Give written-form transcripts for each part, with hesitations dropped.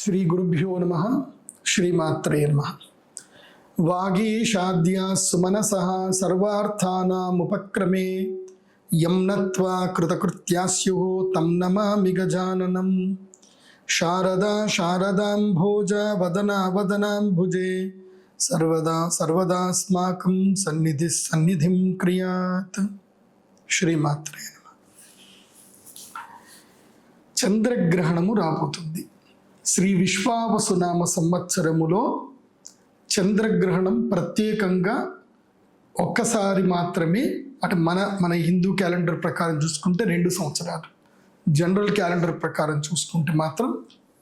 శ్రీ గురుభ్యో నమః. శ్రీమాత్రే నమః. వాగీషాద్యా సుమనసః సర్వార్థానాముపక్రమే యం నత్వా కృతకృత్యా స్యుః తం నమామి గజాననం. శారదా శారదాంభోజ వదనా వదనాంభుజే సర్వదా సర్వదాస్మాకం సన్నిధిం క్రియాత్. శ్రీమాత్రే నమః. చంద్రగ్రహణము రాబోతుంది. శ్రీ విశ్వావసునామ సంవత్సరములో చంద్రగ్రహణం ప్రత్యేకంగా ఒక్కసారి మాత్రమే, అంటే మన హిందూ క్యాలెండర్ ప్రకారం చూసుకుంటే 2 సంవత్సరాలు, జనరల్ క్యాలెండర్ ప్రకారం చూసుకుంటే మాత్రం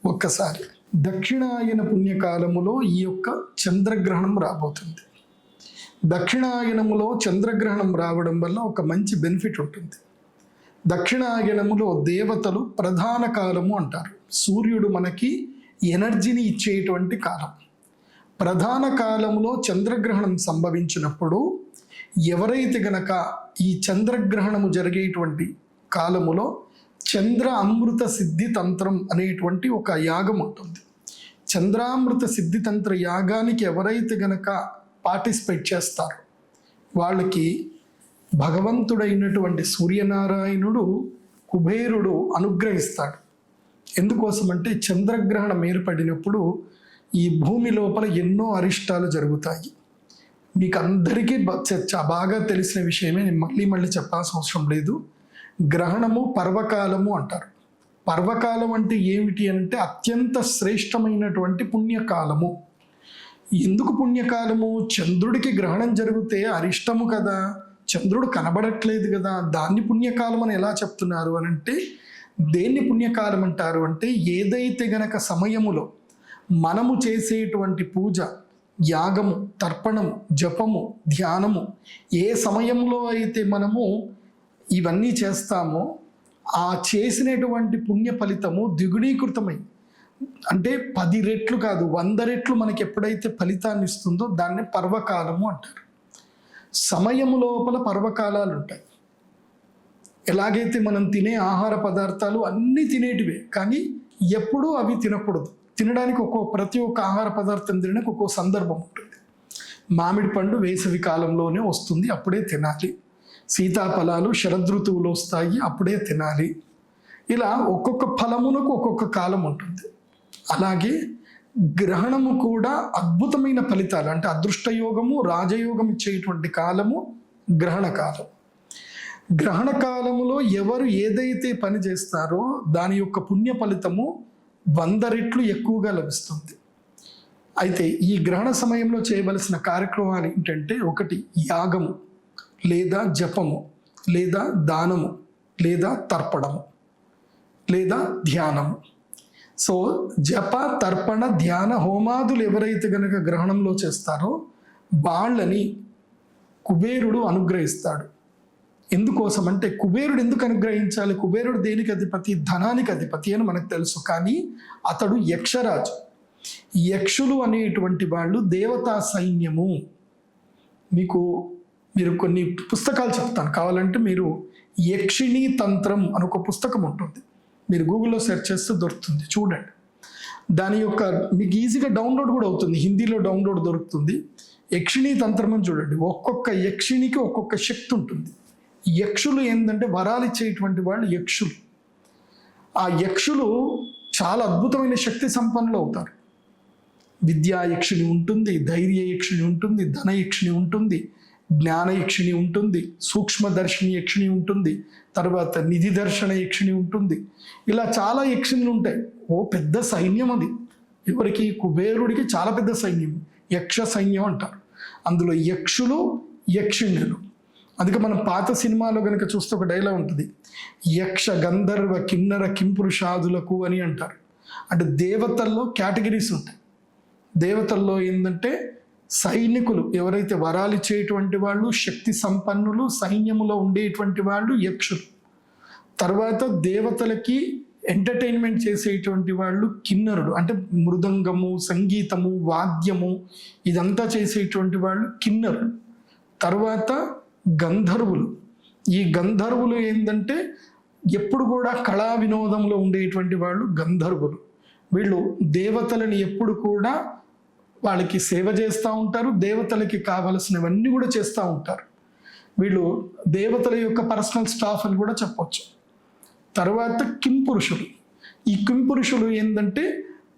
ఒక్కసారి. దక్షిణాయన పుణ్యకాలములో ఈ యొక్క చంద్రగ్రహణం రాబోతుంది. దక్షిణాయనములో చంద్రగ్రహణం రావడం వల్ల ఒక మంచి బెనిఫిట్ ఉంటుంది. దక్షిణాయనములో దేవతలు ప్రధాన కాలము అంటారు. సూర్యుడు మనకి ఎనర్జీని ఇచ్చేటువంటి కాలం. ప్రధాన కాలంలో చంద్రగ్రహణం సంభవించినప్పుడు ఎవరైతే గనక ఈ చంద్రగ్రహణము జరిగేటువంటి కాలములో చంద్ర అమృత సిద్ధి తంత్రం అనేటువంటి ఒక యాగం ఉంటుంది. చంద్రామృత సిద్ధి తంత్ర యాగానికి ఎవరైతే గనక పార్టిసిపేట్ చేస్తారో వాళ్ళకి భగవంతుడైనటువంటి సూర్యనారాయణుడు కుబేరుడు అనుగ్రహిస్తాడు. ఎందుకోసమంటే చంద్రగ్రహణం ఏర్పడినప్పుడు ఈ భూమి లోపల ఎన్నో అరిష్టాలు జరుగుతాయి. మీకు అందరికీ బాగా తెలిసిన విషయమే, నేను మళ్ళీ చెప్పాల్సిన అవసరం లేదు. గ్రహణము పర్వకాలము అంటారు. పర్వకాలం అంటే ఏమిటి అంటే అత్యంత శ్రేష్టమైనటువంటి పుణ్యకాలము. ఎందుకు పుణ్యకాలము? చంద్రుడికి గ్రహణం జరిగితే అరిష్టము కదా, చంద్రుడు కనబడట్లేదు కదా, దాన్ని పుణ్యకాలం అని ఎలా చెప్తున్నారు అని అంటే, దేన్ని పుణ్యకాలం అంటారు అంటే ఏదైతే గనక సమయములో మనము చేసేటువంటి పూజ, యాగము, తర్పణము, జపము, ధ్యానము ఏ సమయంలో అయితే మనము ఇవన్నీ చేస్తామో ఆ చేసినటువంటి పుణ్య ఫలితము ద్విగుణీకృతమై, అంటే 10 రెట్లు కాదు 100 రెట్లు మనకి ఎప్పుడైతే ఫలితాన్ని ఇస్తుందో దాన్ని పర్వకాలము అంటారు. సమయము లోపల పర్వకాలాలు ఉంటాయి. ఎలాగైతే మనం తినే ఆహార పదార్థాలు అన్నీ తినేటివే, కానీ ఎప్పుడూ అవి తినకూడదు. తినడానికి ప్రతి ఒక్క ఆహార పదార్థం తినడానికి ఒక్కో సందర్భం ఉంటుంది. మామిడి పండు వేసవి కాలంలోనే వస్తుంది, అప్పుడే తినాలి. సీతాఫలాలు శరదృతువులో వస్తాయి, అప్పుడే తినాలి. ఇలా ఒక్కొక్క ఫలమునకు ఒక్కొక్క కాలం ఉంటుంది. అలాగే గ్రహణము కూడా అద్భుతమైన ఫలితాలు, అంటే అదృష్టయోగము, రాజయోగం ఇచ్చేటువంటి కాలము గ్రహణ కాలం. గ్రహణ కాలములో ఎవరు ఏదైతే పని చేస్తారో దాని యొక్క పుణ్య ఫలితము 100 రెట్లు ఎక్కువగా లభిస్తుంది. అయితే ఈ గ్రహణ సమయంలో చేయవలసిన కార్యక్రమాలు ఏంటంటే, 1 యాగము లేదా జపము లేదా దానము లేదా తర్పణము లేదా ధ్యానము. సో జప, తర్పణ, ధ్యాన, హోమాదులు ఎవరైతే గనక గ్రహణంలో చేస్తారో వాళ్ళని కుబేరుడు అనుగ్రహిస్తాడు. ఎందుకోసం అంటే, కుబేరుడు ఎందుకు అనుగ్రహించాలి? కుబేరుడు దేనికి అధిపతి? ధనానికి అధిపతి అని మనకు తెలుసు. కానీ అతడు యక్షరాజు. యక్షులు అనేటువంటి వాళ్ళు దేవతా సైన్యము. మీరు కొన్ని పుస్తకాలు చెప్తాను, కావాలంటే మీరు యక్షిణీ తంత్రం అని ఒక పుస్తకం ఉంటుంది, మీరు గూగుల్లో సెర్చ్ చేస్తే దొరుకుతుంది, చూడండి. దాని యొక్క మీకు ఈజీగా డౌన్లోడ్ కూడా అవుతుంది, హిందీలో డౌన్లోడ్ దొరుకుతుంది. యక్షిణీ తంత్రం అని చూడండి. ఒక్కొక్క యక్షిణికి ఒక్కొక్క శక్తి ఉంటుంది. యక్షులు ఏంటంటే వరాలు ఇచ్చేటువంటి వాళ్ళు యక్షులు. ఆ యక్షులు చాలా అద్భుతమైన శక్తి సంపన్నులు అవుతారు. విద్యా యక్షిణి ఉంటుంది, ధైర్య యక్షిణి ఉంటుంది, ధన యక్షిణి ఉంటుంది, జ్ఞాన యక్షిణి ఉంటుంది, సూక్ష్మదర్శిని యక్షిణి ఉంటుంది, తర్వాత నిధి దర్శన యక్షిణి ఉంటుంది. ఇలా చాలా యక్షిణులు ఉంటాయి. పెద్ద సైన్యం అది. ఎవరికి? కుబేరుడికి చాలా పెద్ద సైన్యం, యక్ష సైన్యం అంటారు. అందులో యక్షులు, యక్షిణులు. అందుకే మనం పాత సినిమాలో కనుక చూస్తే ఒక డైలాగ్ ఉంటుంది, యక్ష గంధర్వ కిన్నర కింపురుషాదులకు అని అంటారు. అంటే దేవతల్లో కేటగిరీస్ ఉంటాయి. దేవతల్లో ఏంటంటే సైనికులు, ఎవరైతే వరాలు ఇచ్చేటువంటి వాళ్ళు, శక్తి సంపన్నులు, సైన్యములో ఉండేటువంటి వాళ్ళు యక్షులు. తర్వాత దేవతలకి ఎంటర్టైన్మెంట్ చేసేటువంటి వాళ్ళు కిన్నరుడు, అంటే మృదంగము, సంగీతము, వాద్యము ఇదంతా చేసేటువంటి వాళ్ళు కిన్నరులు. తర్వాత గంధర్వులు. ఈ గంధర్వులు ఏంటంటే ఎప్పుడు కూడా కళా వినోదంలో ఉండేటువంటి వాళ్ళు గంధర్వులు. వీళ్ళు దేవతలని ఎప్పుడు కూడా వాళ్ళకి సేవ చేస్తూ ఉంటారు, దేవతలకి కావలసినవన్నీ కూడా చేస్తూ ఉంటారు. వీళ్ళు దేవతల యొక్క పర్సనల్ స్టాఫ్ అని కూడా చెప్పవచ్చు. తర్వాత కింపురుషులు. ఈ కింపురుషులు ఏంటంటే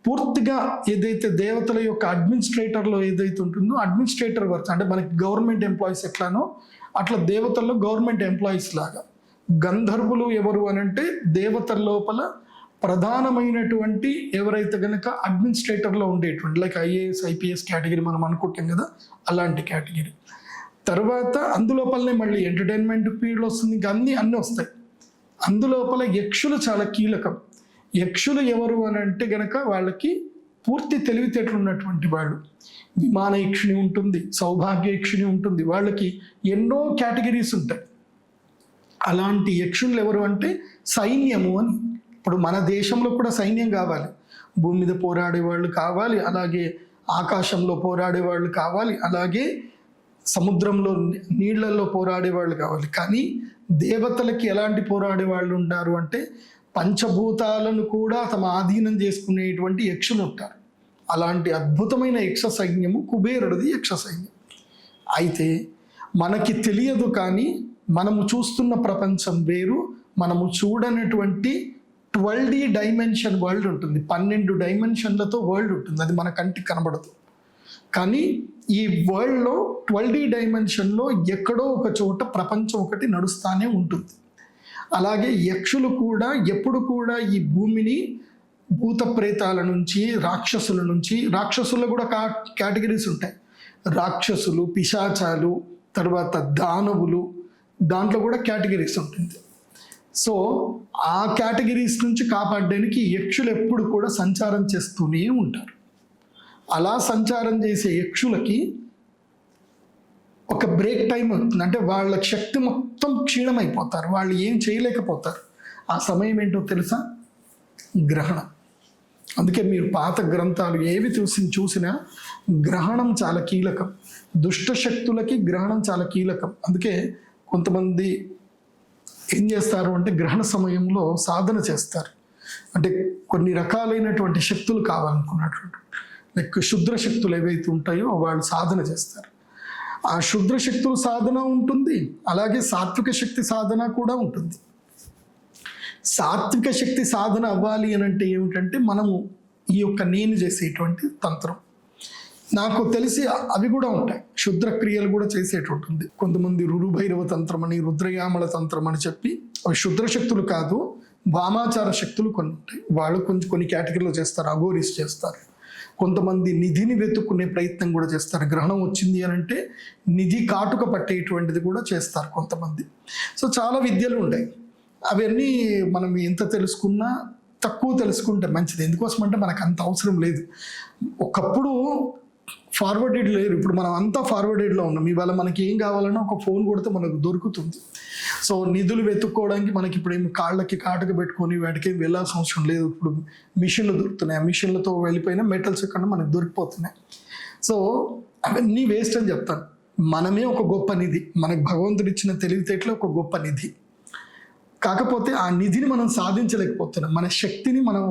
పూర్తిగా ఏదైతే దేవతల యొక్క అడ్మినిస్ట్రేటర్లో ఏదైతే ఉంటుందో అడ్మినిస్ట్రేటర్ వర్క్, అంటే మనకి గవర్నమెంట్ ఎంప్లాయీస్ ఎట్లానో అట్లా దేవతల్లో గవర్నమెంట్ ఎంప్లాయీస్ లాగా. గంధర్వులు ఎవరు అని అంటే దేవతల లోపల ప్రధానమైనటువంటి ఎవరైతే కనుక అడ్మినిస్ట్రేటర్లో ఉండేటువంటి, లైక్ ఐఏఎస్ ఐపీఎస్ కేటగిరీ మనం అనుకుంటాం కదా, అలాంటి కేటగిరీ. తర్వాత అందులోపలనే మళ్ళీ ఎంటర్టైన్మెంట్ పీరియడ్ వస్తుంది, ఇంకా అన్నీ వస్తాయి. అందులోపల యక్షులు చాలా కీలకం. యక్షులు ఎవరు అని అంటే గనక వాళ్ళకి పూర్తి తెలివితేటలు ఉన్నటువంటి వాళ్ళు. విమాన యక్షిణి ఉంటుంది, సౌభాగ్య యక్షిణి ఉంటుంది, వాళ్ళకి ఎన్నో కేటగిరీస్ ఉంటాయి. అలాంటి యక్షులు ఎవరు అంటే సైన్యము అని. ఇప్పుడు మన దేశంలో కూడా సైన్యం కావాలి, భూమి మీద పోరాడే వాళ్ళు కావాలి, అలాగే ఆకాశంలో పోరాడే వాళ్ళు కావాలి, అలాగే సముద్రంలో నీళ్లలో పోరాడే వాళ్ళు కావాలి. కానీ దేవతలకి ఎలాంటి పోరాడే వాళ్ళు ఉంటారు అంటే పంచభూతాలను కూడా తమ ఆధీనం చేసుకునేటువంటి యక్షులు ఉంటారు. అలాంటి అద్భుతమైన యక్ష సైన్యము కుబేరుడిది యక్ష సైన్యం. అయితే మనకి తెలియదు, కానీ మనము చూస్తున్న ప్రపంచం వేరు, మనము చూడనటువంటి 12D డైమెన్షన్ వరల్డ్ ఉంటుంది. 12 డైమెన్షన్లతో వరల్డ్ ఉంటుంది, అది మన కంటికి కనబడదు. కానీ ఈ వరల్డ్లో 12D డైమెన్షన్లో ఎక్కడో ఒక చోట ప్రపంచం ఒకటి నడుస్తూనే ఉంటుంది. అలాగే యక్షులు కూడా ఎప్పుడు కూడా ఈ భూమిని భూత ప్రేతాల నుంచి, రాక్షసుల నుంచి, రాక్షసుల్లో కూడా కేటగిరీస్ ఉంటాయి, రాక్షసులు, పిశాచాలు, తర్వాత దానవులు, దాంట్లో కూడా కేటగిరీస్ ఉంటుంది. సో ఆ కేటగిరీస్ నుంచి కాపాడడానికి యక్షులు ఎప్పుడు కూడా సంచారం చేస్తూనే ఉంటారు. అలా సంచారం చేసే యక్షులకి ఒక బ్రేక్ టైం అవుతుంది, అంటే వాళ్ళ శక్తి మొత్తం క్షీణమైపోతారు, వాళ్ళు ఏం చేయలేకపోతారు. ఆ సమయం ఏంటో తెలుసా? గ్రహణం. అందుకే మీరు పాత గ్రంథాలు ఏవి చూసినా గ్రహణం చాలా కీలకం. దుష్ట శక్తులకి గ్రహణం చాలా కీలకం. అందుకే కొంతమంది ఏం చేస్తారు అంటే గ్రహణ సమయంలో సాధన చేస్తారు. అంటే కొన్ని రకాలైనటువంటి శక్తులు కావాలనుకున్నటువంటి, లైక్ శుద్ర శక్తులు ఏవైతే ఉంటాయో వాళ్ళు సాధన చేస్తారు. ఆ శుద్ర శక్తుల సాధన ఉంటుంది, అలాగే సాత్విక శక్తి సాధన కూడా ఉంటుంది. సాత్విక శక్తి సాధన అవ్వాలి అని అంటే ఏమిటంటే మనము ఈ యొక్క నేను చేసేటువంటి తంత్రం, నాకు తెలిసి అవి కూడా ఉంటాయి, క్షుద్ర క్రియలు కూడా చేసేటట్టుంది. కొంతమంది రురుభైరవ తంత్రం అని, రుద్రయామల తంత్రం అని చెప్పి, అవి శుద్ర శక్తులు కాదు, వామాచార శక్తులు కొన్ని ఉంటాయి. వాళ్ళు కొన్ని కేటగిరీలో చేస్తారు, అఘోరీస్ చేస్తారు. కొంతమంది నిధిని వెతుక్కునే ప్రయత్నం కూడా చేస్తారు. గ్రహణం వచ్చింది అని అంటే నిధి కాటుక పట్టేటువంటిది కూడా చేస్తారు కొంతమంది. సో చాలా విద్యలు ఉంటాయి. అవన్నీ మనం ఎంత తెలుసుకున్నా తక్కువ తెలుసుకుంటే మంచిది. ఎందుకోసం అంటే మనకు అంత అవసరం లేదు. ఒకప్పుడు ఫార్వర్డెడ్ లేరు, ఇప్పుడు మనం అంతా ఫార్వర్డెడ్లో ఉన్నాం. ఇవాళ మనకి ఏం కావాలన్నా ఒక ఫోన్ కొడితే మనకు దొరుకుతుంది. సో నిధులు వెతుక్కోవడానికి మనకి ఇప్పుడు ఏమి కాళ్ళకి కాటుక పెట్టుకొని వాటికి వెళ్ళాల్సిన అవసరం లేదు. ఇప్పుడు మిషన్లు దొరుకుతున్నాయి, ఆ మిషన్లతో వెళ్ళిపోయిన మెటల్స్ ఎక్కడ మనకు దొరికిపోతున్నాయి. సో అవన్నీ వేస్ట్ అని చెప్తాను. మనమే ఒక గొప్ప నిధి, మనకు భగవంతుడు ఇచ్చిన తెలివితేటలో ఒక గొప్ప నిధి. కాకపోతే ఆ నిధిని మనం సాధించలేకపోతున్నాం, మన శక్తిని మనం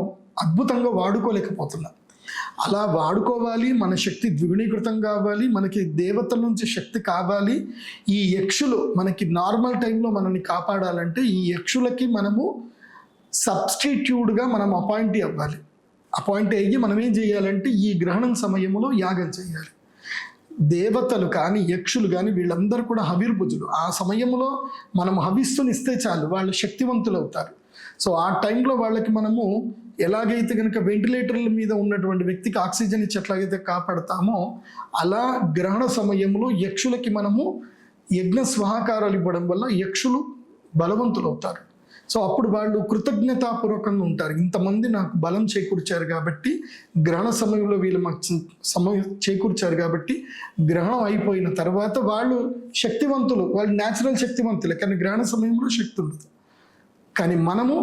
అద్భుతంగా వాడుకోలేకపోతున్నాం. అలా వాడుకోవాలి, మన శక్తి ద్విగుణీకృతం కావాలి, మనకి దేవతల నుంచి శక్తి కావాలి. ఈ యక్షులు మనకి నార్మల్ టైంలో మనల్ని కాపాడాలంటే ఈ యక్షులకి మనము సబ్స్టిట్యూట్గా మనం అపాయింట్ అవ్వాలి. అపాయింట్ అయ్యి మనం ఏం చేయాలంటే ఈ గ్రహణం సమయంలో యాగం చేయాలి. దేవతలు కానీ యక్షులు కానీ వీళ్ళందరూ కూడా హవిర్భుజులు. ఆ సమయంలో మనం హవిస్సునిస్తే చాలు, వాళ్ళు శక్తివంతులు అవుతారు. సో ఆ టైంలో వాళ్ళకి మనము ఎలాగైతే కనుక వెంటిలేటర్ల మీద ఉన్నటువంటి వ్యక్తికి ఆక్సిజన్ ఇచ్చి ఎట్లాగైతే కాపాడతామో అలా గ్రహణ సమయంలో యక్షులకి మనము యజ్ఞ స్వాహాకారాలు ఇవ్వడం వల్ల యక్షులు బలవంతులు అవుతారు. సో అప్పుడు వాళ్ళు కృతజ్ఞతాపూర్వకంగా ఉంటారు. ఇంతమంది నాకు బలం చేకూర్చారు కాబట్టి, గ్రహణ సమయంలో వీళ్ళు మాకు సమయం చేకూర్చారు కాబట్టి, గ్రహణం అయిపోయిన తర్వాత వాళ్ళు శక్తివంతులు, వాళ్ళు న్యాచురల్ శక్తివంతులే, కానీ గ్రహణ సమయంలో శక్తి ఉండదు. కానీ మనము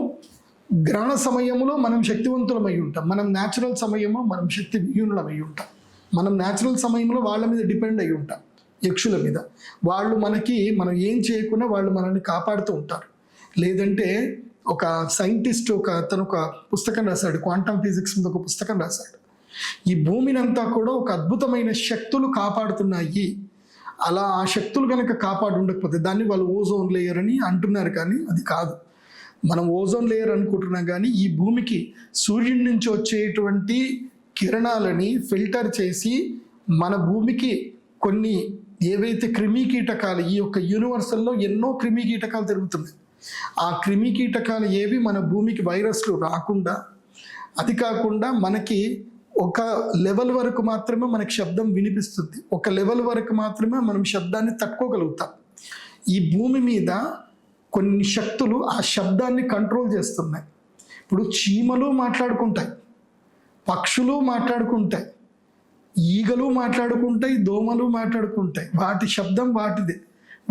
గ్రహణ సమయంలో మనం శక్తివంతులమై ఉంటాం, మనం న్యాచురల్ సమయంలో మనం శక్తి విహీనులమై ఉంటాం. మనం న్యాచురల్ సమయంలో వాళ్ళ మీద డిపెండ్ అయి ఉంటాం, యక్షుల మీద. వాళ్ళు మనం ఏం చేయకుండా వాళ్ళు మనల్ని కాపాడుతూ ఉంటారు. లేదంటే ఒక సైంటిస్ట్ అతను ఒక పుస్తకం రాశాడు, క్వాంటమ్ ఫిజిక్స్ మీద ఒక పుస్తకం రాశాడు. ఈ భూమిని అంతా కూడా ఒక అద్భుతమైన శక్తులు కాపాడుతున్నాయి. అలా ఆ శక్తులు కనుక కాపాడు ఉండకపోతే దాన్ని వాళ్ళు ఓజోన్ లేయర్ అని అంటున్నారు, కానీ అది కాదు. మనం ఓజోన్ లేయర్ అనుకుంటున్నాం, కానీ ఈ భూమికి సూర్యుడి నుంచి వచ్చేటువంటి కిరణాలని ఫిల్టర్ చేసి మన భూమికి కొన్ని ఏవైతే క్రిమి కీటకాలు, ఈ యొక్క యూనివర్సల్లో ఎన్నో క్రిమి కీటకాలు తిరుగుతున్నాయి. ఆ క్రిమి కీటకాలు ఏవి మన భూమికి వైరస్లు రాకుండా, అది కాకుండా మనకి ఒక లెవెల్ వరకు మాత్రమే మనకి శబ్దం వినిపిస్తుంది, ఒక లెవెల్ వరకు మాత్రమే మనం శబ్దాన్ని తట్టుకోగలుగుతాం. ఈ భూమి మీద కొన్ని శక్తులు ఆ శబ్దాన్ని కంట్రోల్ చేస్తున్నాయి. ఇప్పుడు చీమలు మాట్లాడుకుంటాయి, పక్షులు మాట్లాడుకుంటాయి, ఈగలు మాట్లాడుకుంటాయి, దోమలు మాట్లాడుకుంటాయి. వాటి శబ్దం వాటిదే,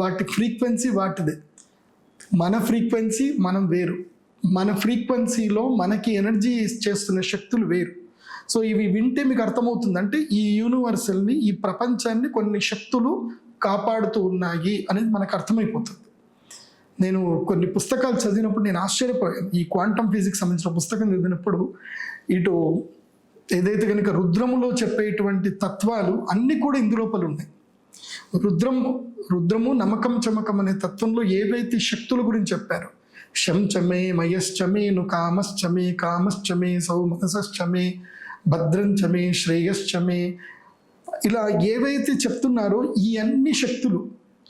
వాటి ఫ్రీక్వెన్సీ వాటిదే. మన ఫ్రీక్వెన్సీ మనం వేరు, మన ఫ్రీక్వెన్సీలో మనకి ఎనర్జీ చేస్తున్న శక్తులు వేరు. సో ఇవి వింటే మీకు అర్థమవుతుంది, అంటే ఈ యూనివర్సల్ని, ఈ ప్రపంచాన్ని కొన్ని శక్తులు కాపాడుతూ ఉన్నాయి అనేది మనకు అర్థమైపోతుంది. నేను కొన్ని పుస్తకాలు చదివినప్పుడు నేను ఆశ్చర్యపోయాను. ఈ క్వాంటమ్ ఫిజిక్స్ సంబంధించిన పుస్తకం చదివినప్పుడు ఇటు ఏదైతే కనుక రుద్రములో చెప్పేటువంటి తత్వాలు అన్నీ కూడా ఇందులోపల ఉన్నాయి. రుద్రము నమ్మకం చమకం అనే తత్వంలో ఏవైతే శక్తుల గురించి చెప్పారో, శంచమే మయశ్చమే ను కామశ్చమే కామశ్చమే సౌమనసశ్చమే భద్రంచమే శ్రేయశ్చమే, ఇలా ఏవైతే చెప్తున్నారో ఈ అన్ని శక్తులు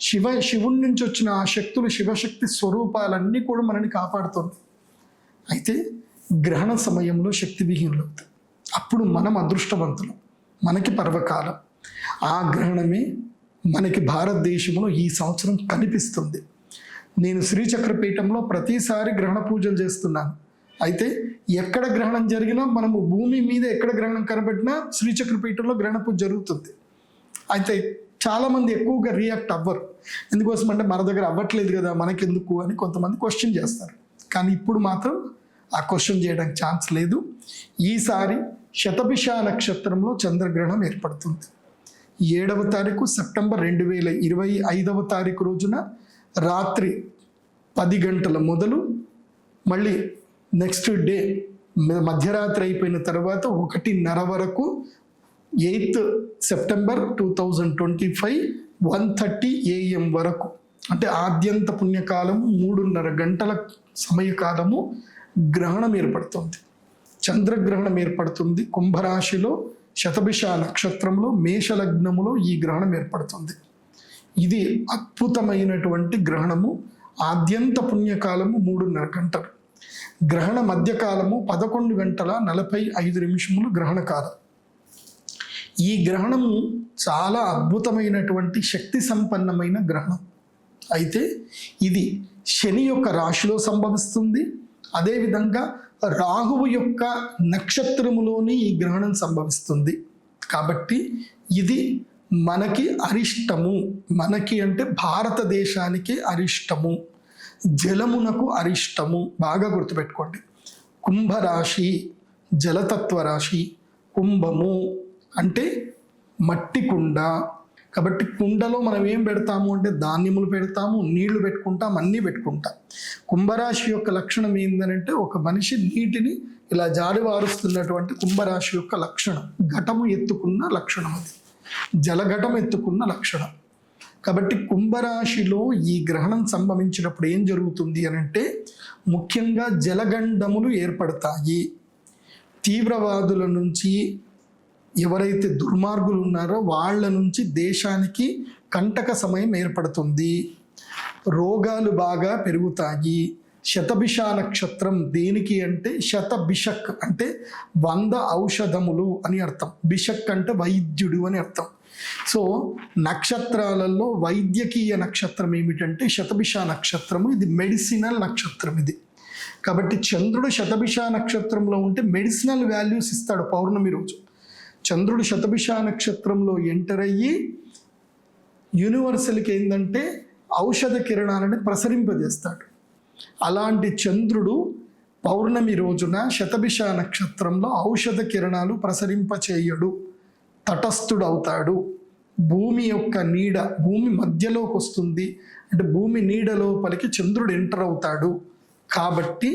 శివుడి నుంచి వచ్చిన ఆ శక్తులు, శివశక్తి స్వరూపాలన్నీ కూడా మనల్ని కాపాడుతుంది. అయితే గ్రహణ సమయంలో శక్తి విహీనులు అవుతాయి. అప్పుడు మనం అదృష్టవంతులు, మనకి పర్వకాలం. ఆ గ్రహణమే మనకి భారతదేశంలో ఈ సంవత్సరం కనిపిస్తుంది. నేను శ్రీచక్రపీఠంలో ప్రతిసారి గ్రహణ పూజలు చేస్తున్నాను. అయితే ఎక్కడ గ్రహణం జరిగినా, మనము భూమి మీద ఎక్కడ గ్రహణం కనబడినా శ్రీచక్రపీఠంలో గ్రహణ పూజ జరుగుతుంది. అయితే చాలామంది ఎక్కువగా రియాక్ట్ అవ్వరు. ఎందుకోసం అంటే మన దగ్గర అవ్వట్లేదు కదా, మనకెందుకు అని కొంతమంది క్వశ్చన్ చేస్తారు. కానీ ఇప్పుడు మాత్రం ఆ క్వశ్చన్ చేయడానికి ఛాన్స్ లేదు. ఈసారి శతభిష నక్షత్రంలో చంద్రగ్రహణం ఏర్పడుతుంది. 7వ తారీఖు సెప్టెంబర్ 2025 రోజున రాత్రి 10 గంటల మొదలు మళ్ళీ నెక్స్ట్ డే మధ్యరాత్రి అయిపోయిన తర్వాత 1:30 వరకు 8th సెప్టెంబర్ 2025 1:30 AM వరకు, అంటే ఆద్యంత పుణ్యకాలము 3:30 గంటల సమయకాలము గ్రహణం ఏర్పడుతుంది. చంద్రగ్రహణం ఏర్పడుతుంది. కుంభరాశిలో శతభిష నక్షత్రంలో మేషలగ్నములో ఈ గ్రహణం ఏర్పడుతుంది. ఇది అద్భుతమైనటువంటి గ్రహణము. ఆద్యంత పుణ్యకాలము 3:30 గంటలు. గ్రహణ మధ్యకాలము 11:45 గ్రహణ కాలం. ఈ గ్రహణము చాలా అద్భుతమైనటువంటి శక్తి సంపన్నమైన గ్రహణం. అయితే ఇది శని యొక్క రాశిలో సంభవిస్తుంది. అదేవిధంగా రాహువు యొక్క నక్షత్రములోని ఈ గ్రహణం సంభవిస్తుంది. కాబట్టి ఇది మనకి అరిష్టము. మనకి అంటే భారతదేశానికి అరిష్టము, జలమునకు అరిష్టము. బాగా గుర్తుపెట్టుకోండి. కుంభరాశి జలతత్వ రాశి, కుంభము అంటే మట్టి కుండ. కాబట్టి కుండలో మనం ఏం పెడతాము అంటే ధాన్యములు పెడతాము, నీళ్లు పెట్టుకుంటాం, అన్నీ పెట్టుకుంటాం. కుంభరాశి యొక్క లక్షణం ఏంటంటే ఒక మనిషి నీటిని ఇలా జాడివారుస్తున్నటువంటి కుంభరాశి యొక్క లక్షణం. ఘటము ఎత్తుకున్న లక్షణం, అది జలఘటం ఎత్తుకున్న లక్షణం. కాబట్టి కుంభరాశిలో ఈ గ్రహణం సంభవించినప్పుడు ఏం జరుగుతుంది అని అంటే ముఖ్యంగా జలగండములు ఏర్పడతాయి. తీవ్రవాదుల నుంచి, ఎవరైతే దుర్మార్గులు ఉన్నారో వాళ్ళ నుంచి దేశానికి కంటక సమయం ఏర్పడుతుంది. రోగాలు బాగా పెరుగుతాయి. శతభిష నక్షత్రం దేనికి అంటే శతభిషక్ అంటే 100 ఔషధములు అని అర్థం. బిషక్ అంటే వైద్యుడు అని అర్థం. సో నక్షత్రాలలో వైద్యకీయ నక్షత్రం ఏమిటంటే శతభిష నక్షత్రము. ఇది మెడిసినల్ నక్షత్రం ఇది. కాబట్టి చంద్రుడు శతభిష నక్షత్రంలో ఉంటే మెడిసినల్ వాల్యూస్ ఇస్తాడు పౌర్ణమి రోజు. చంద్రుడు శతభిష నక్షత్రంలో ఎంటర్ అయ్యి యూనివర్సల్కి ఏంటంటే ఔషధ కిరణాలను ప్రసరింపజేస్తాడు. అలాంటి చంద్రుడు పౌర్ణమి రోజున శతభిష నక్షత్రంలో ఔషధ కిరణాలు ప్రసరింపచేయడు, తటస్థుడు అవుతాడు. భూమి యొక్క నీడ భూమి మధ్యలోకి వస్తుంది. అంటే భూమి నీడ లోపలికి చంద్రుడు ఎంటర్ అవుతాడు. కాబట్టి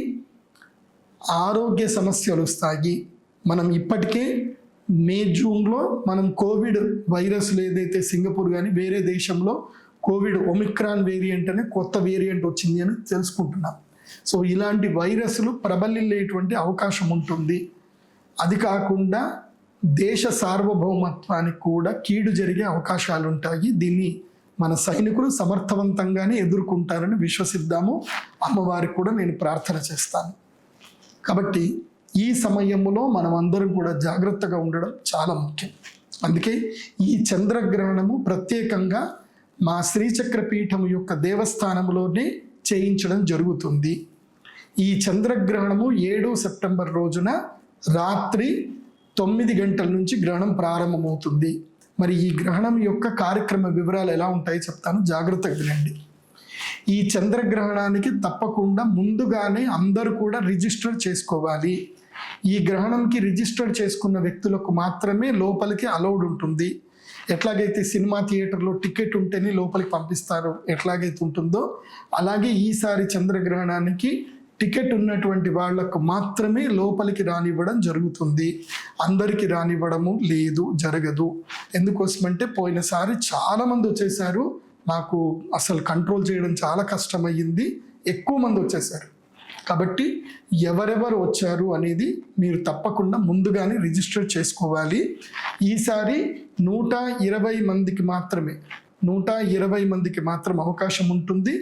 ఆరోగ్య సమస్యలు వస్తాయి. మనం ఇప్పటికే మే జూన్లో మనం కోవిడ్ వైరస్లు ఏదైతే సింగపూర్ కానీ వేరే దేశంలో కోవిడ్ ఒమిక్రాన్ వేరియంట్ అనే కొత్త వేరియంట్ వచ్చింది అని తెలుసుకుంటున్నాం. సో ఇలాంటి వైరస్లు ప్రబలిల్లేటువంటి అవకాశం ఉంటుంది. అది కాకుండా దేశ సార్వభౌమత్వానికి కూడా కీడు జరిగే అవకాశాలు ఉంటాయి. దీన్ని మన సైనికులు సమర్థవంతంగానే ఎదుర్కొంటారని విశ్వసిద్దాము. అమ్మవారికి కూడా నేను ప్రార్థన చేస్తాను. కాబట్టి ఈ సమయంలో మనం అందరం కూడా జాగ్రత్తగా ఉండడం చాలా ముఖ్యం. అందుకే ఈ చంద్రగ్రహణము ప్రత్యేకంగా మా శ్రీచక్ర పీఠం యొక్క దేవస్థానంలోనే చేయించడం జరుగుతుంది. ఈ చంద్రగ్రహణము 7 సెప్టెంబర్ రోజున రాత్రి 9 గంటల నుంచి గ్రహణం ప్రారంభమవుతుంది. మరి ఈ గ్రహణం యొక్క కార్యక్రమ వివరాలు ఎలా ఉంటాయో చెప్తాను, జాగ్రత్తగా వినండి. ఈ చంద్రగ్రహణానికి తప్పకుండా ముందుగానే అందరూ కూడా రిజిస్టర్ చేసుకోవాలి. ఈ గ్రహణంకి రిజిస్టర్ చేసుకున్న వ్యక్తులకు మాత్రమే లోపలికి అలౌడ్ ఉంటుంది. ఎట్లాగైతే సినిమా థియేటర్లో టికెట్ ఉంటేనే లోపలికి పంపిస్తారు, ఎట్లాగైతే ఉంటుందో అలాగే ఈసారి చంద్రగ్రహణానికి టికెట్ ఉన్నటువంటి వాళ్లకు మాత్రమే లోపలికి రానివ్వడం జరుగుతుంది. అందరికీ రానివ్వడము లేదు, జరగదు. ఎందుకోసమంటే పోయినసారి చాలామంది వచ్చేసారు, నాకు అసలు కంట్రోల్ చేయడం చాలా కష్టమయ్యింది, ఎక్కువ మంది వచ్చేసారు. కాబట్టి ఎవరెవరు వచ్చారు అనేది మీరు తప్పకుండా ముందుగానే రిజిస్టర్ చేసుకోవాలి. ఈసారి 120 మందికి మాత్రమే 120 మందికి మాత్రం అవకాశం ఉంటుంది.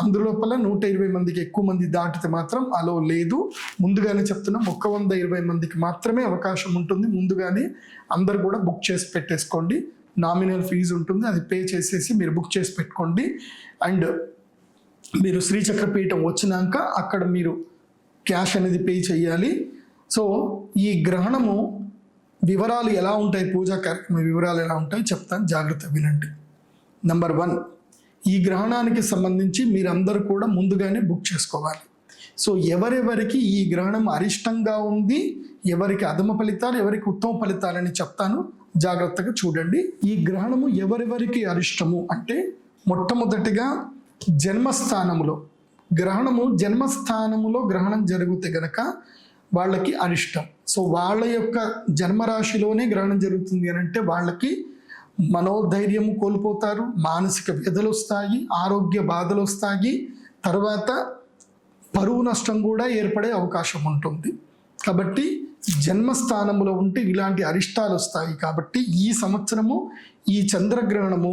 అందులోపల 120 మందికి ఎక్కువ మంది దాటితే మాత్రం అలో లేదు. ముందుగానే చెప్తున్నాం, 120 మందికి మాత్రమే అవకాశం ఉంటుంది. ముందుగానే అందరు కూడా బుక్ చేసి పెట్టేసుకోండి. నామినల్ ఫీజు ఉంటుంది, అది పే చేసేసి మీరు బుక్ చేసి పెట్టుకోండి. అండ్ మీరు శ్రీచక్రపీఠం వచ్చినాక అక్కడ మీరు క్యాష్ అనేది పే చేయాలి. సో ఈ గ్రహణము వివరాలు ఎలా ఉంటాయి, పూజా కార్యక్రమ వివరాలు ఎలా ఉంటాయి చెప్తాను, జాగ్రత్త వినండి. నెంబర్ 1, ఈ గ్రహణానికి సంబంధించి మీరందరూ కూడా ముందుగానే బుక్ చేసుకోవాలి. సో ఎవరెవరికి ఈ గ్రహణం అరిష్టంగా ఉంది, ఎవరికి అధమ ఫలితాలు, ఎవరికి ఉత్తమ ఫలితాలని చెప్తాను, జాగ్రత్తగా చూడండి. ఈ గ్రహణము ఎవరెవరికి అరిష్టము అంటే, మొట్టమొదటిగా జన్మస్థానములో గ్రహణం జరిగితే గనక వాళ్ళకి అరిష్టం. సో వాళ్ళ యొక్క జన్మరాశిలోనే గ్రహణం జరుగుతుంది అని అంటే వాళ్ళకి మనోధైర్యము కోల్పోతారు, మానసిక వ్యధలు వస్తాయి, ఆరోగ్య బాధలు వస్తాయి, తర్వాత పరువు నష్టం కూడా ఏర్పడే అవకాశం ఉంటుంది. కాబట్టి జన్మస్థానంలో ఉంటే ఇలాంటి అరిష్టాలు వస్తాయి. కాబట్టి ఈ సంవత్సరము ఈ చంద్రగ్రహణము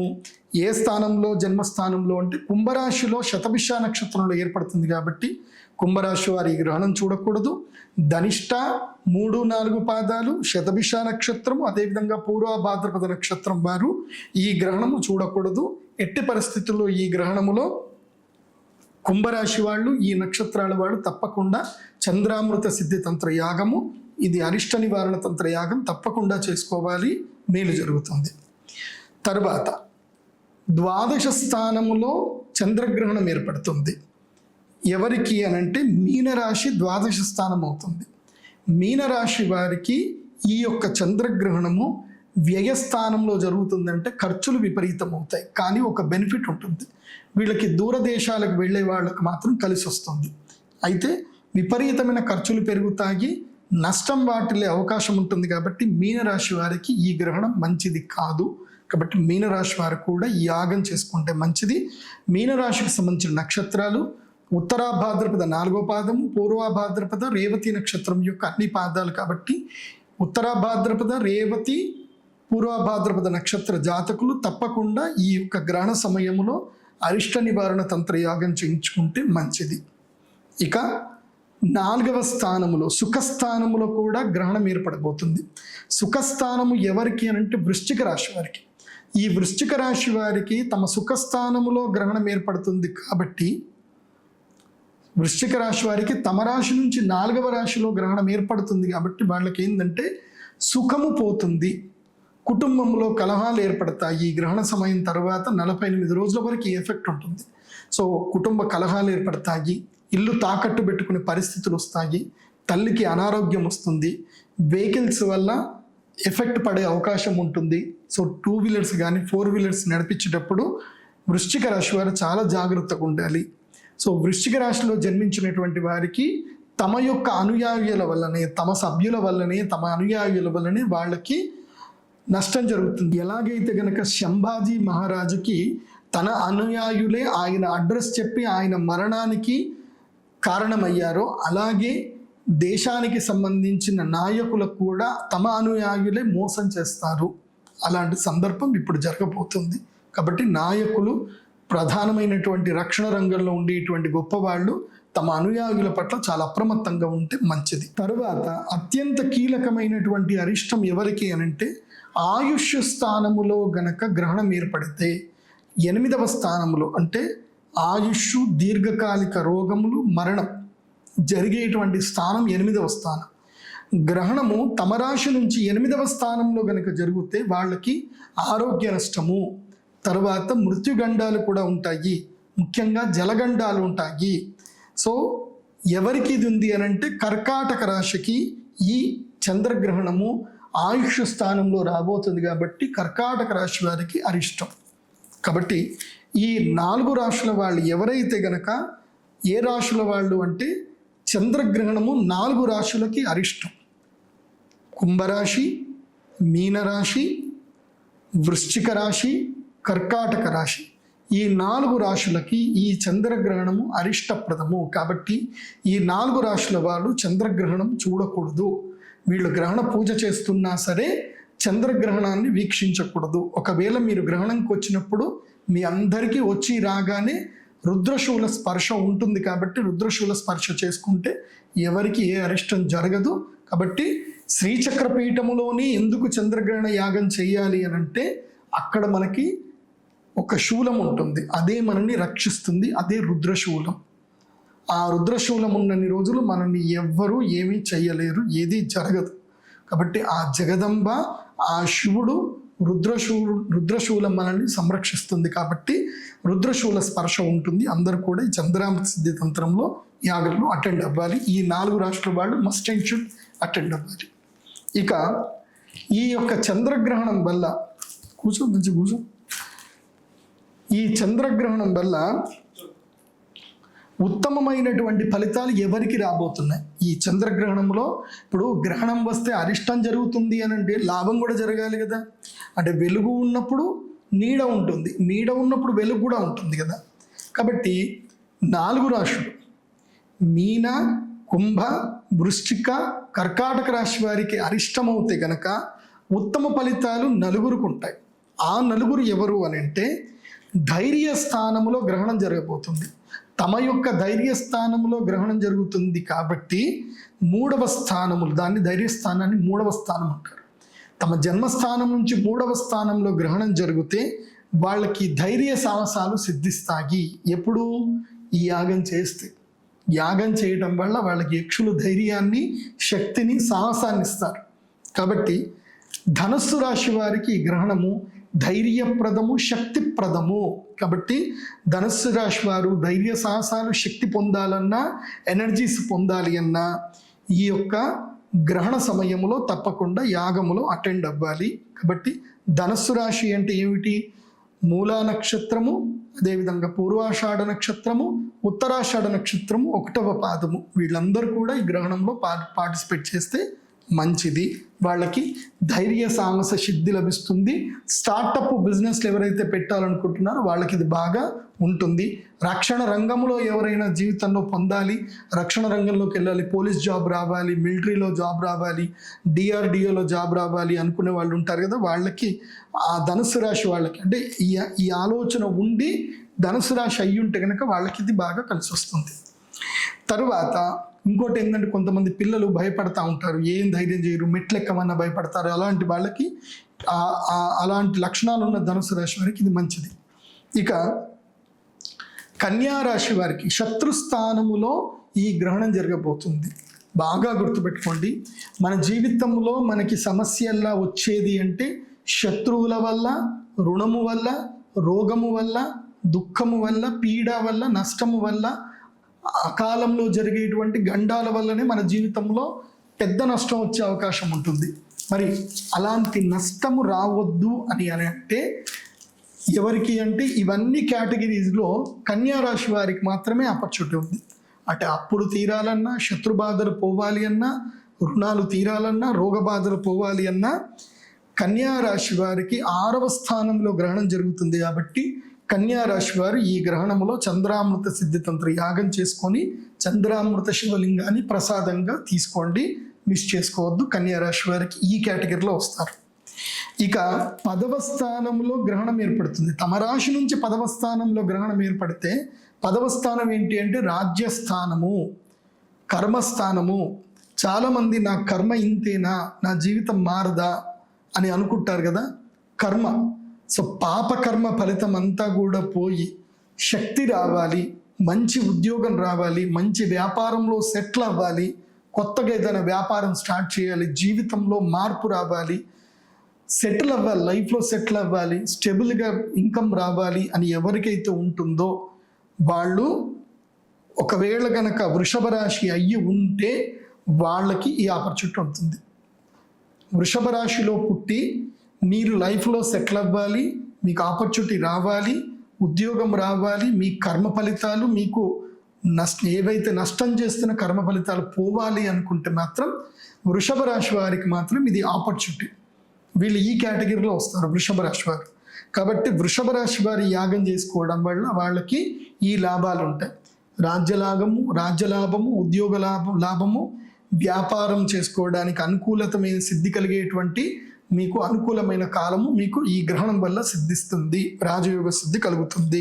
ఏ స్థానంలో, జన్మస్థానంలో అంటే కుంభరాశిలో శతభిష నక్షత్రంలో ఏర్పడుతుంది. కాబట్టి కుంభరాశి వారు ఈ గ్రహణం చూడకూడదు. ధనిష్ట 3-4 పాదాలు శతభిష నక్షత్రము, అదేవిధంగా పూర్వ భాద్రపద నక్షత్రం వారు ఈ గ్రహణము చూడకూడదు. ఎట్టి పరిస్థితుల్లో ఈ గ్రహణములో కుంభరాశి వాళ్ళు, ఈ నక్షత్రాల వాళ్ళు తప్పకుండా చంద్రామృత సిద్ధి తంత్ర యాగము, ఇది అరిష్ట నివారణ తంత్ర యాగం తప్పకుండా చేసుకోవాలి, మేలు జరుగుతుంది. తర్వాత 12 స్థానములో చంద్రగ్రహణం ఏర్పడుతుంది. ఎవరికి అనంటే మీనరాశి 12 స్థానం అవుతుంది. మీనరాశి వారికి ఈ యొక్క చంద్రగ్రహణము వ్యయస్థానంలో జరుగుతుందంటే ఖర్చులు విపరీతం అవుతాయి. కానీ ఒక బెనిఫిట్ ఉంటుంది, వీళ్ళకి దూరదేశాలకు వెళ్ళే వాళ్ళకి మాత్రం కలిసి వస్తుంది. అయితే విపరీతమైన ఖర్చులు పెరుగుతాయి, నష్టం వాటిల్లే అవకాశం ఉంటుంది. కాబట్టి మీనరాశి వారికి ఈ గ్రహణం మంచిది కాదు. కాబట్టి మీనరాశి వారు కూడా ఈ యాగం చేసుకుంటే మంచిది. మీనరాశికి సంబంధించిన నక్షత్రాలు ఉత్తరా భాద్రపద 4వ పాదము, పూర్వ భాద్రపద రేవతి నక్షత్రం యొక్క అన్ని పాదాలు. కాబట్టి ఉత్తరా భాద్రపద, రేవతి, పూర్వ భాద్రపద నక్షత్ర జాతకులు తప్పకుండా ఈ యొక్క గ్రహణ సమయంలో అరిష్ట నివారణ తంత్ర యాగం చేయించుకుంటే మంచిది. ఇక 4వ స్థానములో సుఖస్థానములో కూడా గ్రహణం ఏర్పడబోతుంది. సుఖస్థానము ఎవరికి అనంటే వృశ్చిక రాశి వారికి. ఈ వృశ్చిక రాశి వారికి తమ సుఖస్థానములో గ్రహణం ఏర్పడుతుంది. కాబట్టి వృశ్చిక రాశి వారికి తమ రాశి నుంచి 4వ రాశిలో గ్రహణం ఏర్పడుతుంది. కాబట్టి వాళ్ళకి ఏంటంటే సుఖము పోతుంది, కుటుంబంలో కలహాలు ఏర్పడతాయి. ఈ గ్రహణ సమయం తర్వాత 48 రోజుల వరకు ఈ ఎఫెక్ట్ ఉంటుంది. సో కుటుంబ కలహాలు ఏర్పడతాయి, ఇల్లు తాకట్టు పెట్టుకునే పరిస్థితులు వస్తాయి, తల్లికి అనారోగ్యం వస్తుంది, వెహికల్స్ వల్ల ఎఫెక్ట్ పడే అవకాశం ఉంటుంది. సో 2 వీలర్స్ కానీ 4 వీలర్స్ నడిపించేటప్పుడు వృశ్చిక రాశి వారు చాలా జాగ్రత్తగా ఉండాలి. సో వృశ్చిక రాశిలో జన్మించినటువంటి వారికి తమ యొక్క అనుయాయుల వల్లనే, తమ సభ్యుల వల్లనే, తమ అనుయాయుల వల్లనే వాళ్ళకి నష్టం జరుగుతుంది. ఎలాగైతే గనక సంభాజీ మహారాజుకి తన అనుయాయులే ఆయన అడ్రస్ చెప్పి ఆయన మరణానికి కారణమయ్యారో, అలాగే దేశానికి సంబంధించిన నాయకులకు కూడా తమ అనుయాయులే మోసం చేస్తారు. అలాంటి సందర్భం ఇప్పుడు జరగబోతుంది. కాబట్టి నాయకులు, ప్రధానమైనటువంటి రక్షణ రంగంలో ఉండేటువంటి గొప్పవాళ్ళు తమ అనుయాయుల పట్ల చాలా అప్రమత్తంగా ఉంటే మంచిది. తరువాత అత్యంత కీలకమైనటువంటి అరిష్టం ఎవరికి అనంటే, ఆయుష్ స్థానములో గనక గ్రహణం ఏర్పడితే 8వ స్థానములో, అంటే ఆయుష్, దీర్ఘకాలిక రోగములు, మరణం జరిగేటువంటి స్థానం 8వ స్థానం. గ్రహణము తమ రాశి నుంచి 8వ స్థానంలో గనక జరిగితే వాళ్ళకి ఆరోగ్య నష్టము, తర్వాత మృత్యుగండాలు కూడా ఉంటాయి, ముఖ్యంగా జలగండాలు ఉంటాయి. సో ఎవరికి ఇది ఉంది అనంటే, కర్కాటక రాశికి ఈ చంద్రగ్రహణము ఆయుష్ స్థానంలో రాబోతుంది కాబట్టి కర్కాటక రాశి వారికి అరిష్టం. కాబట్టి ఈ 4 రాశుల వాళ్ళు ఎవరైతే గనక, ఏ రాశుల వాళ్ళు అంటే చంద్రగ్రహణము 4 రాశులకి అరిష్టం. కుంభరాశి, మీనరాశి, వృశ్చిక రాశి, కర్కాటక రాశి, ఈ 4 రాశులకి ఈ చంద్రగ్రహణము అరిష్టప్రదము. కాబట్టి ఈ 4 రాశుల వాళ్ళు చంద్రగ్రహణం చూడకూడదు. వీళ్ళు గ్రహణ పూజ చేస్తున్నా సరే చంద్రగ్రహణాన్ని వీక్షించకూడదు. ఒకవేళ మీరు గ్రహణంకి వచ్చినప్పుడు మీ అందరికీ వచ్చి రాగానే రుద్రశూల స్పర్శ ఉంటుంది కాబట్టి రుద్రశూల స్పర్శ చేసుకుంటే ఎవరికి ఏ అరిష్టం జరగదు. కాబట్టి శ్రీచక్రపీఠములోని ఎందుకు చంద్రగ్రహణ యాగం చేయాలి అని అంటే, అక్కడ మనకి ఒక శూలం ఉంటుంది, అదే మనల్ని రక్షిస్తుంది, అదే రుద్రశూలం. ఆ రుద్రశూలం ఉన్నన్ని రోజులు మనల్ని ఎవ్వరూ ఏమీ చెయ్యలేరు, ఏది జరగదు. కాబట్టి ఆ జగదంబ, ఆ శివుడు రుద్రశూలం మనల్ని సంరక్షిస్తుంది కాబట్టి రుద్రశూల స్పర్శ ఉంటుంది. అందరూ కూడా ఈ చంద్రామృత సిద్ధి తంత్రంలో యాగంలో అటెండ్ అవ్వాలి. ఈ 4 రాష్ట్రాల వాళ్ళు మస్ట్ అండ్ షుడ్ అటెండ్ అవ్వాలి. ఇక ఈ యొక్క చంద్రగ్రహణం వల్ల కూర్చో ఈ చంద్రగ్రహణం వల్ల ఉత్తమమైనటువంటి ఫలితాలు ఎవరికి రాబోతున్నాయి? ఈ చంద్రగ్రహణంలో ఇప్పుడు గ్రహణం వస్తే అరిష్టం జరుగుతుంది అని అంటే లాభం కూడా జరగాలి కదా. అంటే వెలుగు ఉన్నప్పుడు నీడ ఉంటుంది, నీడ ఉన్నప్పుడు వెలుగు కూడా ఉంటుంది కదా. కాబట్టి 4 రాశులు మీన, కుంభ, వృశ్చిక, కర్కాటక రాశి వారికి అరిష్టమవుతే గనక ఉత్తమ ఫలితాలు 4కు ఉంటాయి. ఆ 4 ఎవరు అని అంటే, ధైర్య స్థానంలో గ్రహణం జరగబోతుంది. తమ యొక్క ధైర్య స్థానంలో గ్రహణం జరుగుతుంది కాబట్టి 3వ స్థానములు, దాన్ని ధైర్యస్థానాన్ని 3వ స్థానం అంటారు. తమ జన్మస్థానం నుంచి 3వ స్థానంలో గ్రహణం జరిగితే వాళ్ళకి ధైర్య సాహసాలు సిద్ధిస్తాయి. ఎప్పుడు? ఈ యాగం చేస్తే. యాగం చేయడం వల్ల వాళ్ళకి యక్షులు ధైర్యాన్ని, శక్తిని, సాహసాన్ని ఇస్తారు. కాబట్టి ధనుస్సు రాశి వారికి ఈ గ్రహణము ధైర్యప్రదము, శక్తిప్రదము. కాబట్టి ధనుస్సు రాశి వారు ధైర్య సాహసాలు, శక్తి పొందాలన్నా, ఎనర్జీస్ పొందాలి అన్నా ఈ యొక్క గ్రహణ సమయంలో తప్పకుండా యాగములో అటెండ్ అవ్వాలి. కాబట్టి ధనుస్సు రాశి అంటే ఏమిటి? మూలా నక్షత్రము, అదేవిధంగా పూర్వాషాఢ నక్షత్రము, ఉత్తరాషాఢ నక్షత్రము, 1వ పాదము, వీళ్ళందరూ కూడా ఈ గ్రహణంలో పార్టిసిపేట్ చేస్తే మంచిది. వాళ్ళకి ధైర్య సాహస సిద్ధి లభిస్తుంది. స్టార్టప్ బిజినెస్లు ఎవరైతే పెట్టాలనుకుంటున్నారో వాళ్ళకి ఇది బాగా ఉంటుంది. రక్షణ రంగంలో ఎవరైనా జీవితంలో పొందాలి, రక్షణ రంగంలోకి వెళ్ళాలి, పోలీస్ జాబ్ రావాలి, మిలిటరీలో జాబ్ రావాలి, డిఆర్డిఓలో జాబ్ రావాలి అనుకునే వాళ్ళు ఉంటారు కదా, వాళ్ళకి ఆ ధనుసు రాశి వాళ్ళకి అంటే ఈ ఆలోచన ఉండి ధనుసు రాశి అయ్యి ఉంటే కనుక వాళ్ళకి ఇది బాగా కలిసి వస్తుంది. తరువాత ఇంకోటి ఏంటంటే, కొంతమంది పిల్లలు భయపడతా ఉంటారు, ఏం ధైర్యం చేయరు, మెట్లు ఎక్కమన్నా భయపడతారు. అలాంటి వాళ్ళకి అలాంటి లక్షణాలు ఉన్న ధనుసు రాశి వారికి ఇది మంచిది. ఇక కన్యా రాశి వారికి శత్రుస్థానములో ఈ గ్రహణం జరగబోతుంది. బాగా గుర్తుపెట్టుకోండి, మన జీవితంలో మనకి సమస్యల్లా వచ్చేది అంటే శత్రువుల వల్ల, రుణము వల్ల, రోగము వల్ల, దుఃఖము వల్ల, పీడ వల్ల, నష్టము వల్ల, అకాలంలో జరిగేటువంటి గండాల వల్లనే మన జీవితంలో పెద్ద నష్టం వచ్చే అవకాశం ఉంటుంది. మరి అలాంటి నష్టము రావద్దు అని అంటే ఎవరికి అంటే ఇవన్నీ కేటగిరీస్లో కన్యా రాశి వారికి మాత్రమే ఆపర్చునిటీ ఉంది. అంటే అప్పులు తీరాలన్నా, శత్రు బాధలు పోవాలి అన్నా, రుణాలు తీరాలన్నా, రోగ బాధలు పోవాలి అన్నా కన్యా రాశి వారికి 6వ స్థానంలో గ్రహణం జరుగుతుంది. కాబట్టి కన్యా రాశి వారు ఈ గ్రహణంలో చంద్రామృత సిద్ధితంత్ర యాగం చేసుకొని చంద్రామృత శివలింగాన్ని ప్రసాదంగా తీసుకోండి, మిస్ చేసుకోవద్దు. కన్యా రాశి వారికి ఈ కేటగిరీలో వస్తారు. ఇక 10వ స్థానంలో గ్రహణం ఏర్పడుతుంది. తమ రాశి నుంచి 10వ స్థానంలో గ్రహణం ఏర్పడితే 10వ స్థానం ఏంటి అంటే రాజ్యస్థానము, కర్మస్థానము. చాలామంది నా కర్మ ఇంతేనా, నా జీవితం మారదా అని అనుకుంటారు కదా. కర్మ, సో పాపకర్మ ఫలితం అంతా కూడా పోయి శక్తి రావాలి, మంచి ఉద్యోగం రావాలి, మంచి వ్యాపారంలో సెటిల్ అవ్వాలి, కొత్తగా ఏదైనా వ్యాపారం స్టార్ట్ చేయాలి, జీవితంలో మార్పు రావాలి, సెటిల్ అవ్వాలి, లైఫ్లో సెటిల్ అవ్వాలి, స్టెబుల్గా ఇన్కమ్ రావాలి అని ఎవరికైతే ఉంటుందో వాళ్ళు ఒకవేళ కనుక వృషభ రాశి అయ్యి ఉంటే వాళ్ళకి ఈ ఆపర్చునిటీ ఉంటుంది. వృషభ రాశిలో పుట్టి మీరు లైఫ్లో సెటిల్ అవ్వాలి, మీకు ఆపర్చునిటీ రావాలి, ఉద్యోగం రావాలి, మీ కర్మ ఫలితాలు మీకు ఏవైతే నష్టం చేస్తున్న కర్మ ఫలితాలు పోవాలి అనుకుంటే మాత్రం వృషభ రాశి వారికి మాత్రం ఇది ఆపర్చునిటీ. వీళ్ళు ఈ కేటగిరీలో వస్తారు వృషభ రాశి వారు. కాబట్టి వృషభ రాశి వారి యాగం చేసుకోవడం వల్ల వాళ్ళకి ఈ లాభాలు ఉంటాయి. రాజ్యలాభము, ఉద్యోగ లాభము, వ్యాపారం చేసుకోవడానికి అనుకూలతమైన సిద్ధి కలిగేటువంటి మీకు అనుకూలమైన కాలము మీకు ఈ గ్రహణం వల్ల సిద్ధిస్తుంది, రాజయోగ సిద్ధి కలుగుతుంది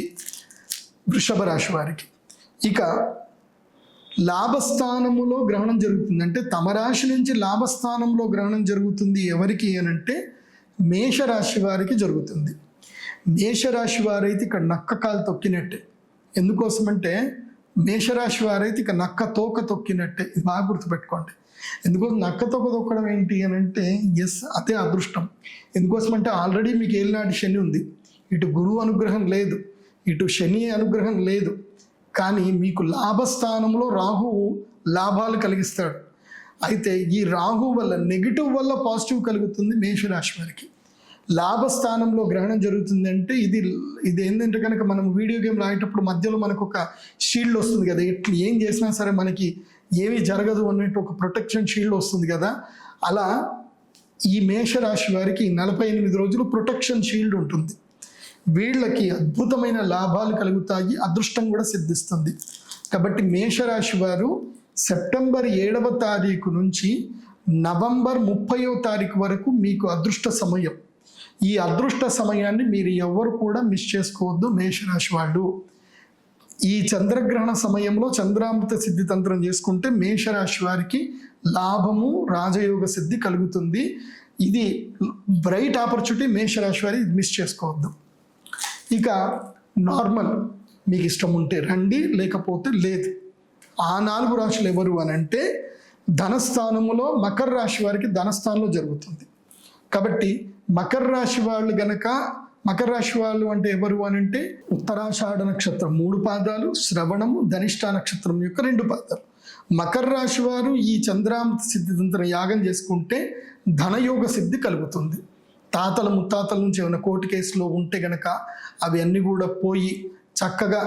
వృషభ రాశి వారికి. ఇక లాభస్థానములో గ్రహణం జరుగుతుంది అంటే తమ రాశి నుంచి లాభస్థానంలో గ్రహణం జరుగుతుంది ఎవరికి అనంటే మేషరాశి వారికి జరుగుతుంది. మేషరాశి వారైతే ఇక్కడ నక్క కాలు తొక్కినట్టే. ఎందుకోసమంటే మేషరాశి వారైతే ఇక నక్క తోక తొక్కినట్టే. ఇది బాగా గుర్తుపెట్టుకోండి. ఎందుకోసం నక్క తోక తొక్కడం ఏంటి అని అంటే అదే అదృష్టం. ఎందుకోసమంటే ఆల్రెడీ మీకు ఏలినాటి శని ఉంది, ఇటు గురువు అనుగ్రహం లేదు, ఇటు శని అనుగ్రహం లేదు. కానీ మీకు లాభస్థానంలో రాహువు లాభాలు కలిగిస్తాడు. అయితే ఈ రాహు వల్ల నెగిటివ్ వల్ల పాజిటివ్ కలుగుతుంది మేషరాశి వారికి. లాభస్థానంలో గ్రహణం జరుగుతుంది అంటే ఇది ఏంటంటే కనుక మనం వీడియో గేమ్లు ఆడేటప్పుడు మధ్యలో మనకు ఒక షీల్డ్ వస్తుంది కదా, ఎట్లా ఏం చేసినా సరే మనకి ఏమీ జరగదు అన్నట్టు ఒక ప్రొటెక్షన్ షీల్డ్ వస్తుంది కదా. అలా ఈ మేషరాశి వారికి 48 రోజులు ప్రొటెక్షన్ షీల్డ్ ఉంటుంది. వీళ్ళకి అద్భుతమైన లాభాలు కలుగుతాయి, అదృష్టం కూడా సిద్ధిస్తుంది. కాబట్టి మేషరాశి వారు సెప్టెంబర్ 7వ తారీఖు నుంచి నవంబర్ 30వ తారీఖు వరకు మీకు అదృష్ట సమయం. ఈ అదృష్ట సమయాన్ని మీరు ఎవరు కూడా మిస్ చేసుకోవద్దు మేషరాశి వాళ్ళు. ఈ చంద్రగ్రహణ సమయంలో చంద్రామృత సిద్ధి తంత్రం చేసుకుంటే మేషరాశి వారికి లాభము, రాజయోగ సిద్ధి కలుగుతుంది. ఇది బ్రైట్ ఆపర్చునిటీ మేషరాశి వారి మిస్ చేసుకోవద్దు. ఇక నార్మల్ మీకు ఇష్టం ఉంటే రండి, లేకపోతే లేదు. ఆ 4 రాశులు ఎవరు అని అంటే ధనస్థానములో మకర రాశి వారికి ధనస్థానంలో జరుగుతుంది. కాబట్టి మకర రాశి వాళ్ళు గనక, మకర రాశి వాళ్ళు అంటే ఎవరు అని అంటే ఉత్తరాషాఢ నక్షత్రం 3 పాదాలు, శ్రవణము, ధనిష్ఠ నక్షత్రం యొక్క 2 పాదాలు. మకర రాశి వారు ఈ చంద్రామృత సిద్ధి తంత్రం యాగం చేసుకుంటే ధనయోగ సిద్ధి కలుగుతుంది. తాతల ముత్తాతల నుంచి ఏమైనా కోర్టు కేసులో ఉంటే గనక అవి అన్నీ కూడా పోయి చక్కగా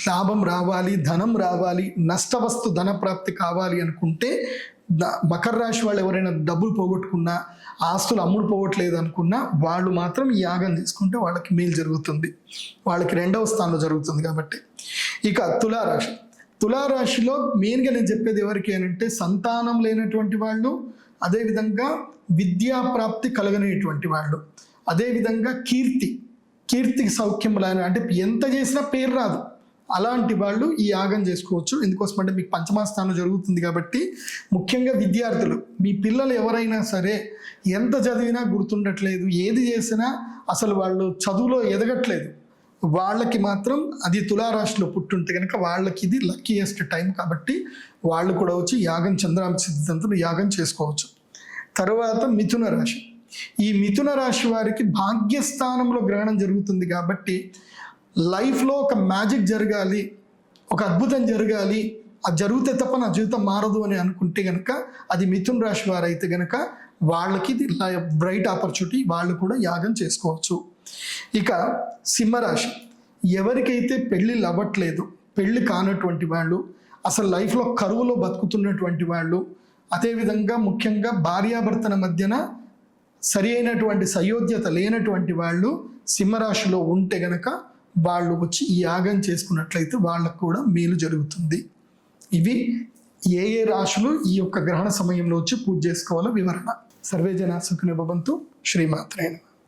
లాభం రావాలి, ధనం రావాలి, నష్టవస్తు ధన ప్రాప్తి కావాలి అనుకుంటే మకర రాశి వాళ్ళు ఎవరైనా డబ్బులు పోగొట్టుకున్నా, ఆస్తులు అమ్ముడు పోవట్లేదు అనుకున్నా వాళ్ళు మాత్రం ఈ యాగం చేసుకుంటే వాళ్ళకి మేలు జరుగుతుంది, వాళ్ళకి 2వ స్థానంలో జరుగుతుంది. కాబట్టి ఇక తులారాశిలో మెయిన్గా నేను చెప్పేది ఎవరికి అంటే సంతానం లేనటువంటి వాళ్ళు, అదేవిధంగా విద్యా ప్రాప్తి కలగనేటువంటి వాళ్ళు, అదేవిధంగా కీర్తి సౌఖ్యం అంటే ఎంత చేసినా పేరు రాదు అలాంటి వాళ్ళు ఈ యాగం చేసుకోవచ్చు. ఎందుకోసం అంటే మీకు పంచమస్థానం జరుగుతుంది కాబట్టి ముఖ్యంగా విద్యార్థులు, మీ పిల్లలు ఎవరైనా సరే ఎంత చదివినా గుర్తుండట్లేదు, ఏది చేసినా అసలు వాళ్ళు చదువులో ఎదగట్లేదు, వాళ్ళకి మాత్రం అది తులారాశిలో పుట్టుంటే కనుక వాళ్ళకి ఇది లక్కీయెస్ట్ టైం. కాబట్టి వాళ్ళు కూడా వచ్చి యాగం చంద్రామృత సిద్ధితంత్రం యాగం చేసుకోవచ్చు. తర్వాత మిథున రాశి. ఈ మిథున రాశి వారికి భాగ్యస్థానంలో గ్రహణం జరుగుతుంది కాబట్టి లైఫ్లో ఒక మ్యాజిక్ జరగాలి, ఒక అద్భుతం జరగాలి, అది జరిగితే తప్ప నా జీవితం మారదు అని అనుకుంటే కనుక అది మిథున రాశి వారు అయితే కనుక వాళ్ళకి బ్రైట్ ఆపర్చునిటీ, వాళ్ళు కూడా యాగం చేసుకోవచ్చు. ఇక సింహరాశి, ఎవరికైతే పెళ్ళిళ్ళు అవ్వట్లేదు, పెళ్ళి కానటువంటి వాళ్ళు, అసలు లైఫ్లో కరువులో బతుకుతున్నటువంటి వాళ్ళు, అదేవిధంగా ముఖ్యంగా భార్యాభర్తల మధ్యన సరి అయినటువంటి సయోధ్యత లేనటువంటి వాళ్ళు సింహరాశిలో ఉంటే గనక వాళ్ళు వచ్చి ఈ యాగం చేసుకున్నట్లయితే వాళ్ళకు కూడా మేలు జరుగుతుంది. ఇవి ఏ ఏ రాశులు ఈ యొక్క గ్రహణ సమయంలో వచ్చి పూజ చేసుకోవాలో వివరణ. సర్వే జనా సుఖినో భవంతు. శ్రీమాత్రే నమః.